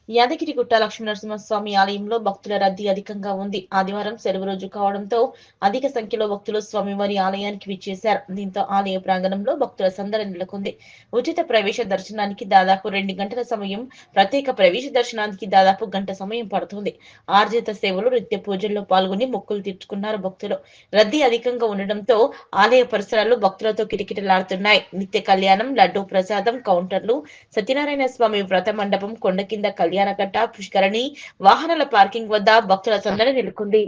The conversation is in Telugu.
యాదగిరిగుట్ట లక్ష్మీనరసింహస్వామి ఆలయంలో భక్తుల రద్దీ అధికంగా ఉంది. ఆదివారం సెలవు రోజు కావడంతో అధిక సంఖ్యలో భక్తులు స్వామివారి ఆలయానికి విచ్చేశారు. దీంతో ఆలయ ప్రాంగణంలో భక్తుల సందడి నెలకొంది. ఉచిత ప్రవేశ దర్శనానికి దాదాపు 2 గంటల సమయం, ప్రత్యేక ప్రవేశ దర్శనానికి దాదాపు గంట సమయం పడుతుంది. ఆర్జిత సేవలు, నిత్య పూజల్లో పాల్గొని మొక్కులు తీర్చుకున్నారు భక్తులు. రద్దీ అధికంగా ఉండడంతో ఆలయ పరిసరాలు భక్తులతో కిటకిటలాడుతున్నాయి. నిత్య కళ్యాణం, లడ్డూ ప్రసాదం కౌంటర్లు, సత్యనారాయణ స్వామి వ్రత మండపం, కొండ కింద కళ్యాణకట్ట, పుష్కరిణి, వాహనాల పార్కింగ్ వద్ద భక్తుల సందడి నెలకొంది.